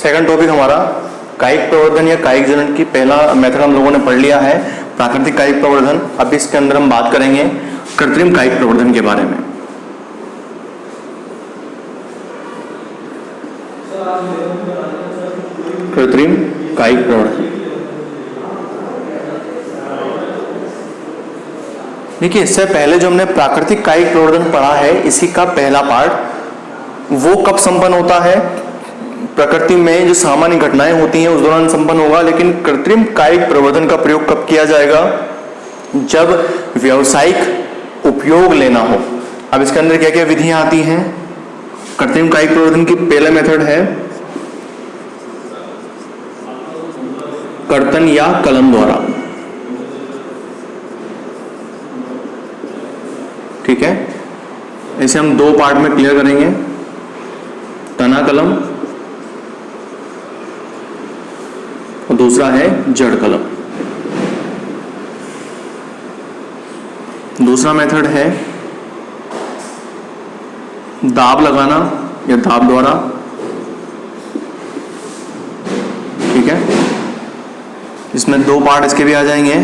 Second topic हमारा कायिक प्रवर्धन या कायिक जनन की पहला मेथड हम लोगों ने पढ़ लिया है, प्राकृतिक कायिक प्रवर्धन। अब इसके अंदर हम बात करेंगे कृत्रिम कायिक प्रवर्धन के बारे में। कृत्रिम कायिक प्रवर्धन, देखिए इससे पहले जो हमने प्राकृतिक कायिक प्रवर्धन पढ़ा है, इसी का पहला पार्ट वो कब संपन्न होता है, प्रकृति में जो सामान्य घटनाएं होती हैं उस दौरान संपन्न होगा। लेकिन कृत्रिम कायिक प्रवर्धन का प्रयोग कब किया जाएगा, जब व्यावसायिक उपयोग लेना हो। अब इसके अंदर क्या क्या विधियां आती हैं। कृत्रिम कायिक प्रवर्धन की पहला मेथड है कर्तन या कलम द्वारा, ठीक है। इसे हम दो पार्ट में क्लियर करेंगे, तना कलम और दूसरा है जड़ कलम। दूसरा मेथड है दाब लगाना या दाब द्वारा, ठीक है। इसमें दो पार्ट इसके भी आ जाएंगे,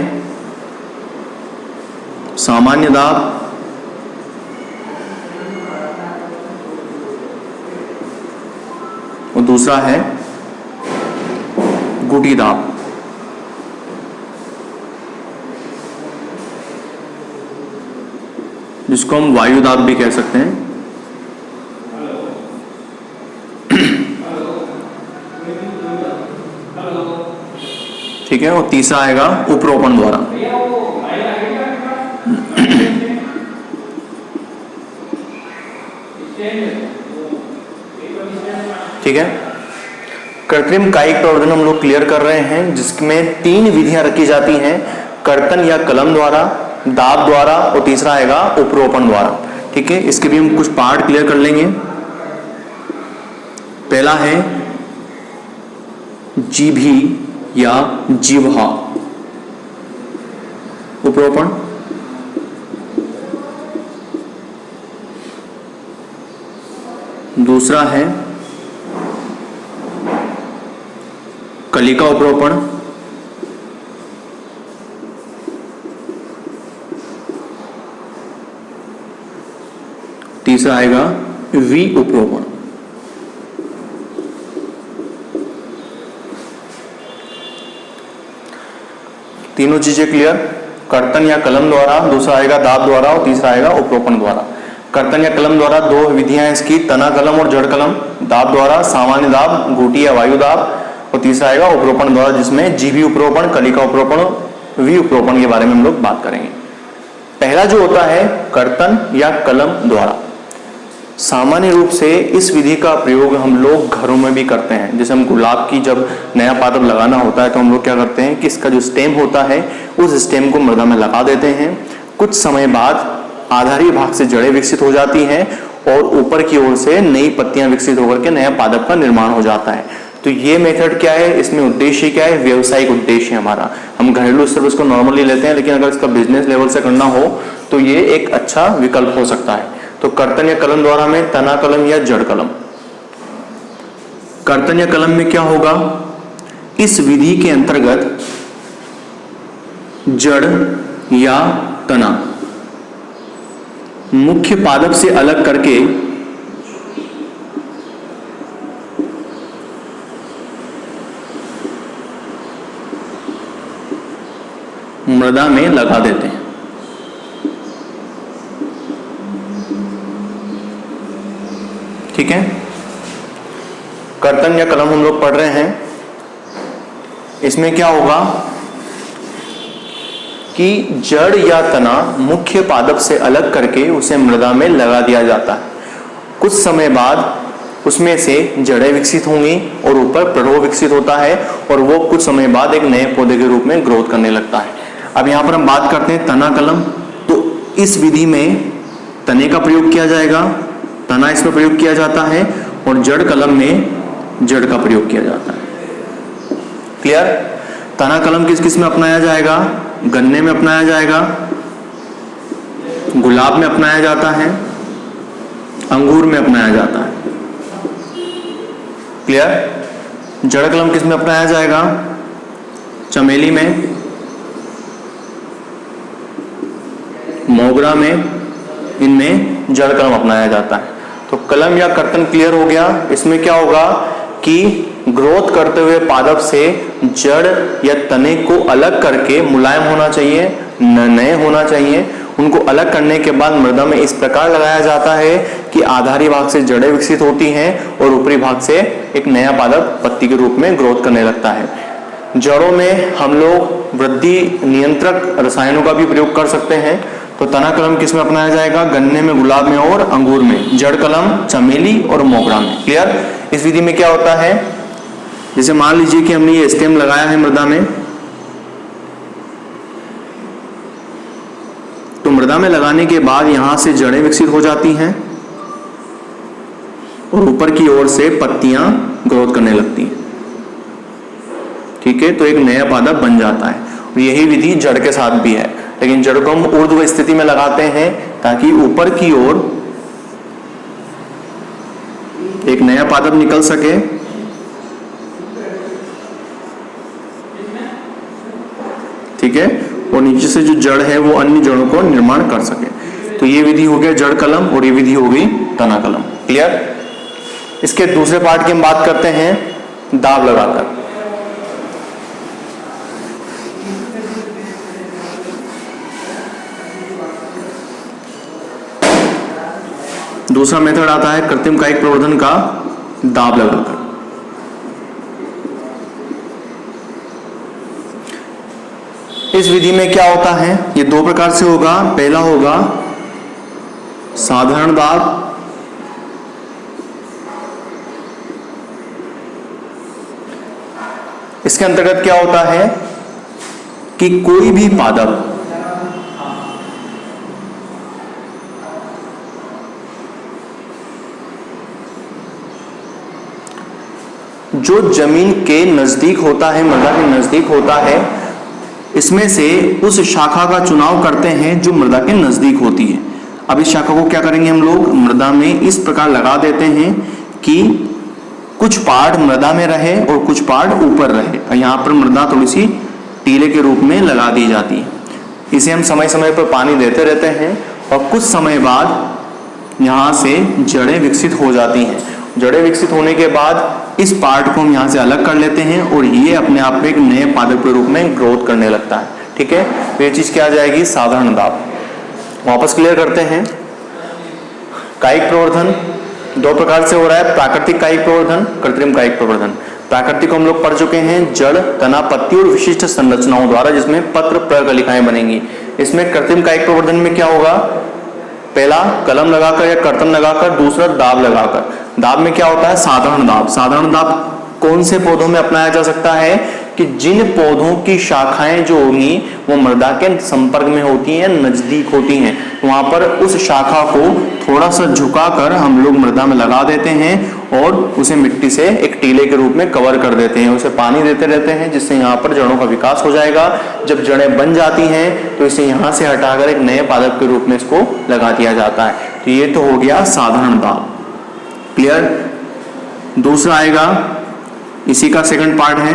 सामान्य दाब और दूसरा है गुटी दाब। जिसको हम वायु दाब भी कह सकते हैं, ठीक है। और तीसरा आएगा उपरोपण द्वारा, ठीक है। कृत्रिम कायिक प्रवर्धन हम लोग क्लियर कर रहे हैं, जिसमें तीन विधियां रखी जाती हैं, कर्तन या कलम द्वारा, दाब द्वारा और तीसरा आएगा उपरोपण द्वारा, ठीक है। इसके भी हम कुछ पार्ट क्लियर कर लेंगे। पहला है जीभी या जिह्वा उपरोपण, दूसरा है कलिका उपरोपण, तीसरा आएगा वी उपरोपण। तीनों चीजें क्लियर, कर्तन या कलम द्वारा, दूसरा आएगा दाब द्वारा और तीसरा आएगा उपरोपण द्वारा। कर्तन या कलम द्वारा दो विधियां हैं इसकी, तना कलम और जड़ कलम। दाब द्वारा सामान्य दाब, गुटी या वायु दाब और तीसरा आएगा उपरोपण द्वारा, जिसमें जीभी उपरोपण, कलिका उपरोपण, वी उपरोपण के बारे में हम लोग बात करेंगे। पहला जो होता है कर्तन या कलम द्वारा, सामान्य रूप से इस विधि का प्रयोग हम लोग घरों में भी करते हैं। जैसे हम गुलाब की जब नया पादप लगाना होता है तो हम लोग क्या करते हैं कि इसका जो स्टेम होता है उस स्टेम को मृदा में लगा देते हैं। कुछ समय बाद आधारी भाग से जड़ें विकसित हो जाती हैं और ऊपर की ओर से नई पत्तियां विकसित होकर के नया पादप का निर्माण हो जाता है। तो ये मेथड क्या है, इसमें उद्देश्य क्या है, व्यवसायिक उद्देश्य है हमारा। हम घरेलू स्तर पर इसको नॉर्मली लेते हैं, लेकिन अगर इसका बिजनेस लेवल से करना हो तो ये एक अच्छा विकल्प हो सकता है। तो कर्तन या कलम द्वारा में तना कलम या जड़ कलम। कर्तन या कलम में क्या होगा, इस विधि के अंतर्गत जड़ या तना मुख्य पादप से अलग करके मृदा में लगा देते हैं, ठीक है। कर्तन या कलम हम लोग पढ़ रहे हैं, इसमें क्या होगा कि जड़ या तना मुख्य पादप से अलग करके उसे मृदा में लगा दिया जाता है। कुछ समय बाद उसमें से जड़ें विकसित होंगी और ऊपर प्ररोह विकसित होता है और वो कुछ समय बाद एक नए पौधे के रूप में ग्रोथ करने लगता है। अब यहाँ पर हम बात करते हैं तना कलम। तो इस विधि में तने का प्रयोग किया जाएगा, तना इसमें प्रयोग किया जाता है और जड़ कलम में जड़ का प्रयोग किया जाता है। क्लियर। तना कलम किस किस में अपनाया जाएगा, गन्ने में अपनाया जाएगा, गुलाब में अपनाया जाता है, अंगूर में अपनाया जाता है। क्लियर। जड़ कलम किस में अपनाया जाएगा? चमेली में, मोगरा में, इनमें जड़ कलम अपनाया जाता है। तो कलम या कर्तन क्लियर हो गया। इसमें क्या होगा कि ग्रोथ करते हुए पादप से जड़ या तने को अलग करके मुलायम होना चाहिए, नए होना चाहिए। उनको अलग करने के बाद मृदा में इस प्रकार लगाया जाता है कि आधारी भाग से जड़ें विकसित होती हैं और ऊपरी भाग से एक नया पादप पत्ती के रूप में ग्रोथ करने लगता है। जड़ों में हम लोग वृद्धि नियंत्रक रसायनों का भी प्रयोग कर सकते हैं। तो तना कलम किस में अपनाया जाएगा? गन्ने में, गुलाब में और अंगूर में। जड़ कलम चमेली और मोगरा में। क्लियर? इस विधि में क्या होता है, जैसे मान लीजिए कि हमने ये स्टेम लगाया है मृदा में, तो मृदा में लगाने के बाद यहां से जड़ें विकसित हो जाती हैं और ऊपर की ओर से पत्तियां ग्रोथ करने लगती हैं। ठीक है, तो एक नया पादप बन जाता है। और यही विधि जड़ के साथ भी है, लेकिन जड़ को हम ऊर्ध्व स्थिति में लगाते हैं ताकि ऊपर की ओर एक नया पादप निकल सके। ठीक है, और नीचे से जो जड़ है वो अन्य जड़ों को निर्माण कर सके। तो ये विधि हो गया जड़ कलम और ये विधि हो गई तना कलम। क्लियर? इसके दूसरे पार्ट की हम बात करते हैं दाब लगाकर। दूसरा मेथड आता है कृत्रिम कायिक प्रवर्धन का दाब लगाकर। इस विधि में क्या होता है, ये दो प्रकार से होगा। पहला होगा साधारण दाब, इसके अंतर्गत क्या होता है कि कोई भी पादप जो जमीन के नजदीक होता है, मृदा के नजदीक होता है, इसमें से उस शाखा का चुनाव करते हैं जो मृदा के नजदीक होती है। अब इस शाखा को क्या करेंगे हम लोग, मृदा में इस प्रकार लगा देते हैं कि कुछ पार्ट मृदा में रहे और कुछ पार्ट ऊपर रहे। और यहाँ पर मृदा थोड़ी सी टीले के रूप में लगा दी जाती है। इसे हम समय समय पर पानी देते रहते हैं और कुछ समय बाद यहाँ से जड़ें विकसित हो जाती हैं। जड़ें विकसित होने के बाद इस पार्ट को हम यहाँ से अलग कर लेते हैं और ये अपने आप में एक नए पादप के रूप में ग्रोथ करने लगता है। ठीक है, तो ये चीज क्या आ जाएगी, साधारण दाब। वापस क्लियर करते हैं। कायिक प्रवर्धन दो प्रकार से हो रहा है, प्राकृतिक कायिक प्रवर्धन, कृत्रिम कायिक प्रवर्धन। प्राकृतिक हम लोग पढ़ चुके हैं, जड़, तना, पत्ती और विशिष्ट संरचनाओं द्वारा, जिसमें पत्र, प्रकलिकाएं बनेंगी। इसमें कृत्रिम कायिक प्रवर्धन में क्या होगा, पहला कलम लगाकर या कर्तन लगाकर, दूसरा दाब लगाकर। दाब में क्या होता है, साधारण दाब। साधारण दाब कौन से पौधों में अपनाया जा सकता है कि जिन पौधों की शाखाएं जो होंगी वो मृदा के संपर्क में होती हैं, नजदीक होती हैं, वहां पर उस शाखा को थोड़ा सा झुकाकर हम लोग मृदा में लगा देते हैं और उसे मिट्टी से एक टीले के रूप में कवर कर देते हैं। उसे पानी देते रहते हैं जिससे यहाँ पर जड़ों का विकास हो जाएगा। जब जड़ें बन जाती हैं तो इसे यहाँ से हटाकर एक नए पादप के रूप में इसको लगा दिया जाता है। तो ये तो हो गया साधारण दाब। क्लियर? दूसरा आएगा, इसी का सेकंड पार्ट है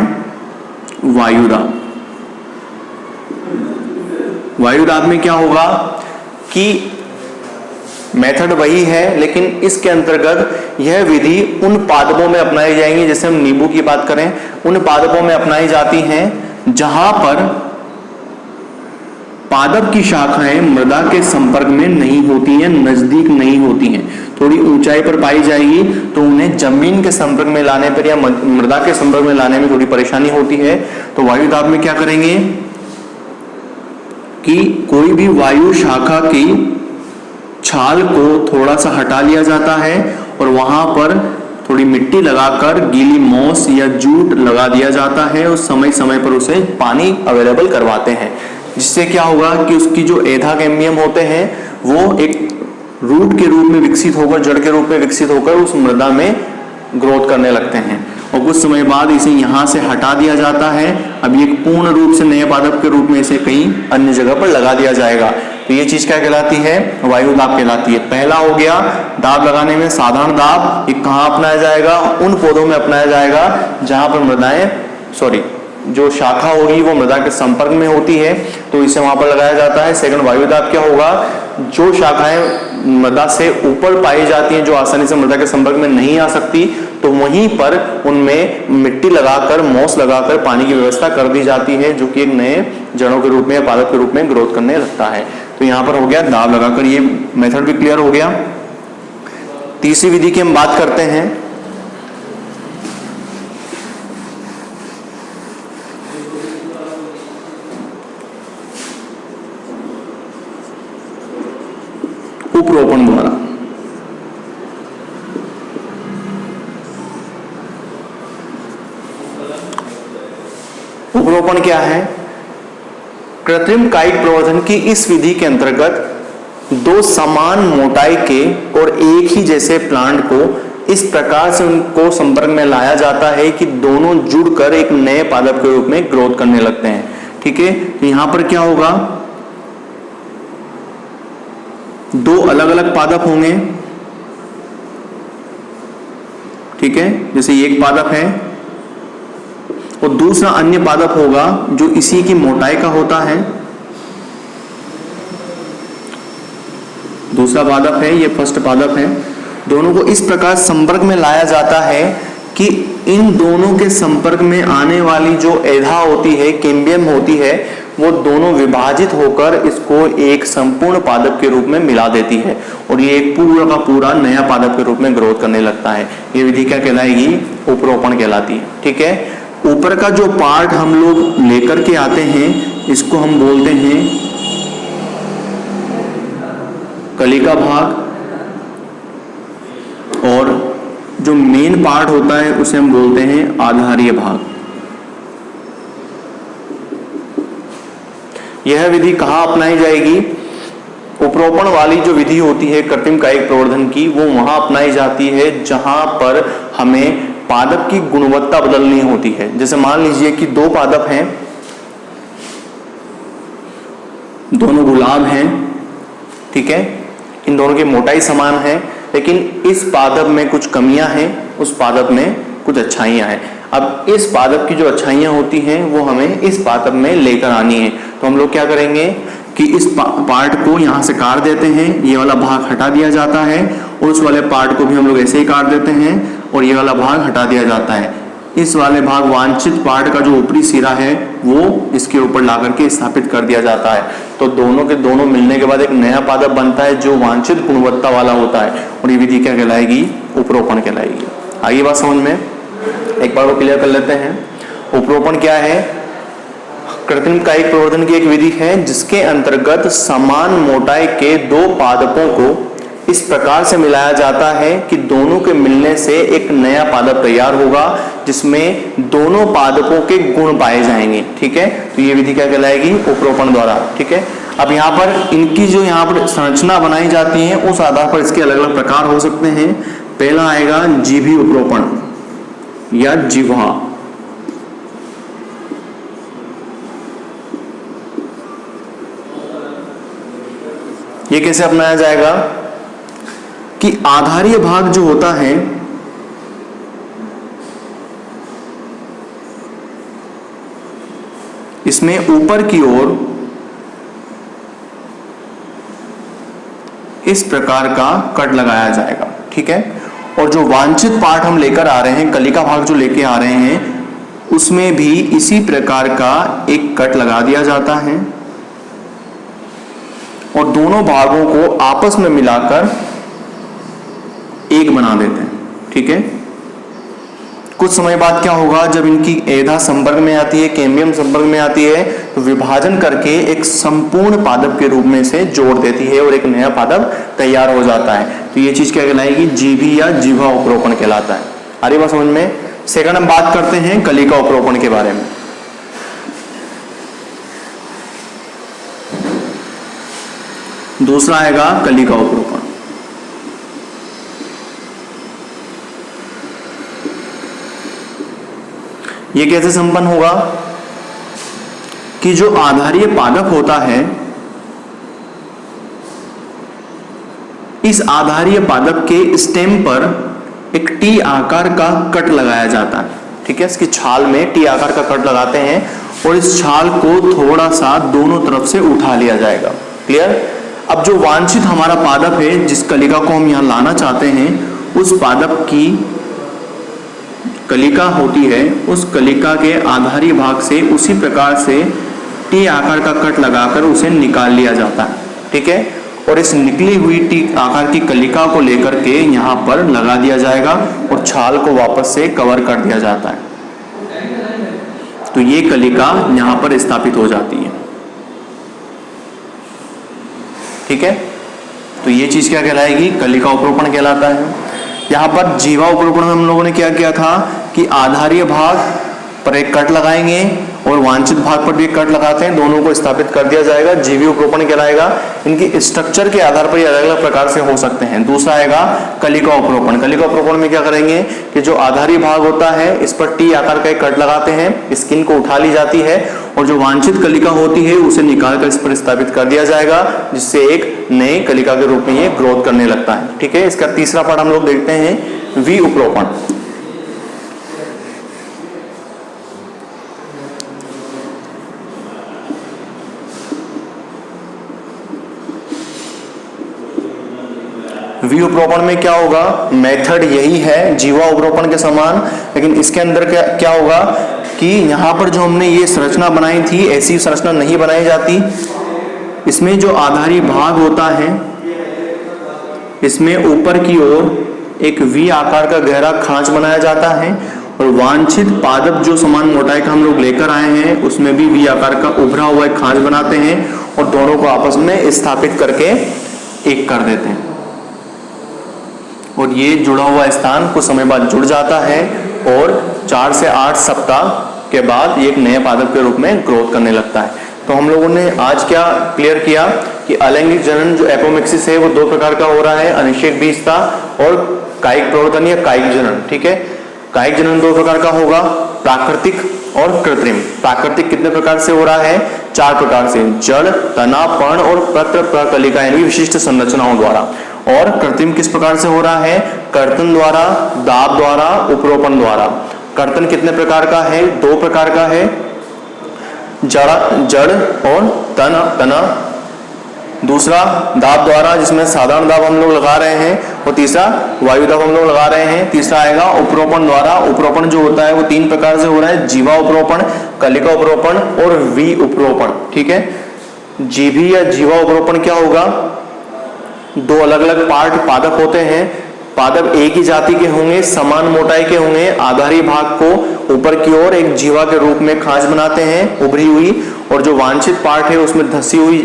वायुदाब। वायुदाब में क्या होगा कि मेथड वही है, लेकिन इसके अंतर्गत यह विधि उन पादपों में अपनाई जाएंगी, जैसे हम नींबू की बात करें, उन पादपों में अपनाई जाती हैं जहां पर पादप की शाखाएं मृदा के संपर्क में नहीं होती हैं, नजदीक नहीं होती हैं, थोड़ी ऊंचाई पर पाई जाएगी, तो उन्हें जमीन के संपर्क में लाने पर या मृदा के संपर्क में लाने में थोड़ी परेशानी होती है। तो वायुदाब में क्या करेंगे कि कोई भी वायु शाखा की छाल को थोड़ा सा हटा लिया जाता है और वहां पर थोड़ी मिट्टी लगाकर गीली मोस या जूट लगा दिया जाता है और समय समय पर उसे पानी अवेलेबल करवाते हैं, जिससे क्या होगा कि उसकी जो एधा कैम्बियम होते हैं वो एक रूट के रूप में विकसित होकर, जड़ के रूप में विकसित होकर उस मृदा में ग्रोथ करने लगते हैं और कुछ समय बाद इसे यहाँ से हटा दिया जाता है। अब ये पूर्ण रूप से नए पादप के रूप में इसे कहीं अन्य जगह पर लगा दिया जाएगा। तो ये चीज क्या कहलाती है, वायु दाब कहलाती है। पहला हो गया दाब लगाने में साधारण दाब, ये कहाँ अपनाया जाएगा, उन पौधों में अपनाया जाएगा जहां पर मृदाएं जो शाखा होगी वो मृदा के संपर्क में होती है, तो इसे वहां पर लगाया जाता है। सेकंड वायु दाब क्या होगा, जो शाखाएं मृदा से ऊपर पाई जाती हैं, जो आसानी से मृदा के संपर्क में नहीं आ सकती, तो वहीं पर उनमें मिट्टी लगाकर, मोस लगाकर पानी की व्यवस्था कर दी जाती है, जो कि एक नए जड़ों के रूप में, पादप के रूप में ग्रोथ करने लगता है। तो यहाँ पर हो गया दाब लगाकर, ये मेथड भी क्लियर हो गया। तीसरी विधि की हम बात करते हैं, उपरोपण द्वारा। उपरोपण क्या है, कृत्रिम कायिक प्रवर्धन की इस विधि के अंतर्गत दो समान मोटाई के और एक ही जैसे प्लांट को इस प्रकार से उनको संपर्क में लाया जाता है कि दोनों जुड़कर एक नए पादप के रूप में ग्रोथ करने लगते हैं। ठीक है, तो यहां पर क्या होगा, दो अलग अलग पादप होंगे। ठीक है, जैसे ये एक पादप है और दूसरा अन्य पादप होगा जो इसी की मोटाई का होता है। दूसरा पादप है, ये फर्स्ट पादप है। दोनों को इस प्रकार संपर्क में लाया जाता है कि इन दोनों के संपर्क में आने वाली जो एधा होती है, कैम्बियम होती है, वो दोनों विभाजित होकर इसको एक संपूर्ण पादप के रूप में मिला देती है और ये एक पूरा का पूरा नया पादप के रूप में ग्रोथ करने लगता है। ये विधि क्या कहलाएगी, उपरोपण कहलाती है। ठीक है, ऊपर का जो पार्ट हम लोग लेकर के आते हैं इसको हम बोलते हैं कलिका भाग, और जो मेन पार्ट होता है उसे हम बोलते हैं आधारीय भाग। यह विधि कहाँ अपनाई जाएगी, उपरोपण वाली जो विधि होती है कृत्रिम कायिक प्रवर्धन की, वो वहां अपनाई जाती है जहां पर हमें पादप की गुणवत्ता बदलनी होती है। जैसे मान लीजिए कि दो पादप हैं, दोनों गुलाब हैं, ठीक है, इन दोनों की मोटाई समान है, लेकिन इस पादप में कुछ कमियां हैं, उस पादप में कुछ अच्छाइयां हैं। अब इस पादप की जो अच्छाइयां होती हैं वो हमें इस पादप में लेकर आनी है, तो हम लोग क्या करेंगे कि इस पार्ट को यहाँ से काट देते हैं, ये वाला भाग हटा दिया जाता है, और उस वाले पार्ट को भी हम लोग ऐसे ही काट देते हैं और ये वाला भाग हटा दिया जाता है। इस वाले भाग वांछित पार्ट का जो ऊपरी सिरा है वो इसके ऊपर ला करके स्थापित कर दिया जाता है, तो दोनों के दोनों मिलने के बाद एक नया पादप बनता है जो वांछित गुणवत्ता वाला होता है, और ये विधि क्या कहलाएगी, उपरोपण कहलाएगी। आगे बात समझ में, एक बार वो क्लियर कर लेते हैं। उपरोपण क्या है, कृत्रिम कायिक प्रवर्धन की एक विधि है जिसके अंतर्गत समान मोटाई के दो पादपों को इस प्रकार से मिलाया जाता है कि दोनों के मिलने से एक नया पादप तैयार होगा जिसमें दोनों पादपों के गुण पाए जाएंगे। ठीक है, तो ये विधि क्या कहलाएगी, उपरोपण द्वारा। ठीक है, अब यहाँ पर इनकी जो यहाँ पर संरचना बनाई जाती है उस आधार पर इसके अलग अलग प्रकार हो सकते हैं। पहला आएगा जीभी उपरोपण या जिह्वा। ये कैसे अपनाया जाएगा कि आधारीय भाग जो होता है इसमें ऊपर की ओर इस प्रकार का कट लगाया जाएगा। ठीक है, और जो वांछित पार्ट हम लेकर आ रहे हैं, कलिका भाग जो लेके आ रहे हैं, उसमें भी इसी प्रकार का एक कट लगा दिया जाता है और दोनों भागों को आपस में मिलाकर एक बना देते हैं। ठीक है, कुछ समय बाद क्या होगा, जब इनकी एधा संपर्क में आती है, कैम्बियम संपर्क में आती है, तो विभाजन करके एक संपूर्ण पादप के रूप में से जोड़ देती है और एक नया पादप तैयार हो जाता है। तो ये चीज क्या कहलाएगी, जीभी या जिह्वा उपरोपण कहलाता है। आ रही बात समझ में। सेकंड हम बात करते हैं कलिका उपरोपण के बारे में। दूसरा आएगा कलिका उपरोपण। ये कैसे संपन्न होगा कि जो आधारीय पादप होता है इस आधारीय पादप के स्टेम पर एक टी आकार का कट लगाया जाता है। ठीक है, इसकी छाल में टी आकार का कट लगाते हैं और इस छाल को थोड़ा सा दोनों तरफ से उठा लिया जाएगा। क्लियर। अब जो वांछित हमारा पादप है, जिस कलिका को हम यहाँ लाना चाहते हैं, उस पादप की कलिका होती है, उस कलिका के आधारी भाग से उसी प्रकार से टी आकार का कट लगाकर उसे निकाल लिया जाता है। ठीक है, और इस निकली हुई टी आकार की कलिका को लेकर के यहाँ पर लगा दिया जाएगा और छाल को वापस से कवर कर दिया जाता है। तो ये कलिका यहाँ पर स्थापित हो जाती है। ठीक है, तो ये चीज क्या कहलाएगी? कलिका उपरोपण कहलाता है। यहाँ पर जीवा उपरोपण में हम लोगों ने क्या किया था कि आधारीय भाग पर एक कट लगाएंगे और वांछित भाग पर भी एक कट लगाते हैं, दोनों को स्थापित कर दिया जाएगा, जीवी उपरोपण कहलाएगा। इनकी स्ट्रक्चर के आधार पर ये अलग अलग प्रकार से हो सकते हैं। दूसरा आएगा कलिका उपरोपण। कलिका उपरोपण में क्या करेंगे कि जो आधारी भाग होता है, इस पर टी आकार का एक कट लगाते हैं, स्किन को उठा ली जाती है और जो वांछित कलिका होती है उसे निकालकर इस पर स्थापित कर दिया जाएगा, जिससे एक नई कलिका के रूप में ये ग्रोथ करने लगता है। ठीक है, इसका तीसरा पार्ट हम लोग देखते हैं, वी उपरोपण। वी उपरोपण में क्या होगा? मेथड यही है जीवा उपरोपण के समान, लेकिन इसके अंदर क्या होगा कि यहाँ पर जो हमने ये संरचना बनाई थी, ऐसी संरचना नहीं बनाई जाती। इसमें जो आधारी भाग होता है, इसमें ऊपर की ओर एक वी आकार का गहरा खांच बनाया जाता है और वांछित पादप जो समान मोटाई का हम लोग लेकर आए हैं, उसमें भी वी आकार का उभरा हुआ एक खांच बनाते हैं और दोनों को आपस में स्थापित करके एक कर देते हैं। और ये जुड़ा हुआ स्थान कुछ समय बाद जुड़ जाता है और 4 से 8 सप्ताह के बाद ये एक नए पादप के रूप में ग्रोथ करने लगता है। तो हम लोगों ने आज क्या क्लियर किया कि अलैंगिक जनन जो एपोमिक्सिस है वो 2 प्रकार का हो रहा है, अनिषेक बीजता और कायिक प्रवर्तन या कायिक जनन। ठीक है, कायिक जनन 2 प्रकार का होगा, प्राकृतिक और कृत्रिम। प्राकृतिक कितने प्रकार से हो रहा है? 4 प्रकार से, जड़, तना, पर्ण और पत्र प्रकलिका यानी विशिष्ट संरचनाओं द्वारा। और कृत्रिम किस प्रकार से हो रहा है? कर्तन द्वारा, दाब द्वारा, उपरोपण द्वारा। कर्तन कितने प्रकार का है? 2 प्रकार का है, जड़ और तना। दूसरा दाब द्वारा, जिसमें साधारण दाब हम लोग लगा रहे हैं, और तीसरा वायु दाब हम लोग लगा रहे हैं। तीसरा आएगा उपरोपण द्वारा। उपरोपण जो होता है वो 3 प्रकार से हो रहा है, जीवा उपरोपण, कलिका उपरोपण और वी उपरोपण। ठीक है, जीवी या जीवा उपरोपण क्या होगा? 2 अलग अलग पार्ट पादप होते हैं। पादप एक ही जाति के होंगे, समान मोटाई के होंगे, आधारी भाग को ऊपर की ओर एक जीवा के रूप में खांच बनाते हैं उभरी हुई, और जो वांछित पार्ट है उसमें धसी हुई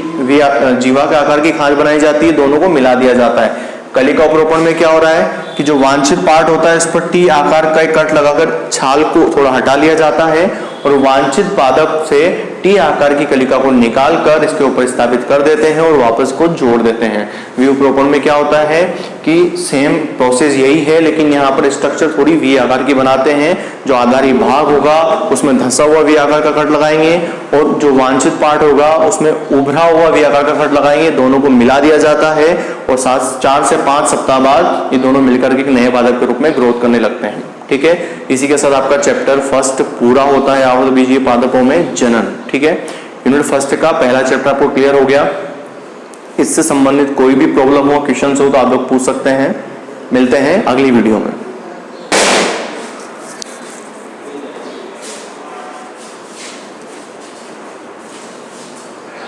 जीवा के आकार की खांच बनाई जाती है, दोनों को मिला दिया जाता है। कलिका उपरोपण में क्या हो रहा है कि जो वांछित पार्ट होता है इस पर टी आकार का एक कट लगाकर छाल को थोड़ा हटा लिया जाता है और वांछित पादप से टी आकार की कलिका को निकालकर इसके ऊपर स्थापित कर देते हैं और वापस को जोड़ देते हैं। वी उपरोपण में क्या होता है कि सेम प्रोसेस यही है, लेकिन यहाँ पर स्ट्रक्चर थोड़ी वी आकार की बनाते हैं। जो आधारी भाग होगा उसमें धंसा हुआ वी आकार का कट लगाएंगे और जो वांछित पार्ट होगा उसमें उभरा हुआ वी आकार का कट लगाएंगे, दोनों को मिला दिया जाता है और 4 से 5 सप्ताह बाद ये दोनों मिलकर के एक नए पादप के रूप में ग्रोथ करने लगते हैं। ठीक है, इसी के साथ आपका चैप्टर 1 पूरा होता है आवृतबीजीय पादपों में जनन। ठीक है, यूनिट 1 का पहला चैप्टर आपको क्लियर हो गया। इससे संबंधित कोई भी प्रॉब्लम हो, क्वेश्चन हो तो आप लोग पूछ सकते हैं। मिलते हैं अगली वीडियो में।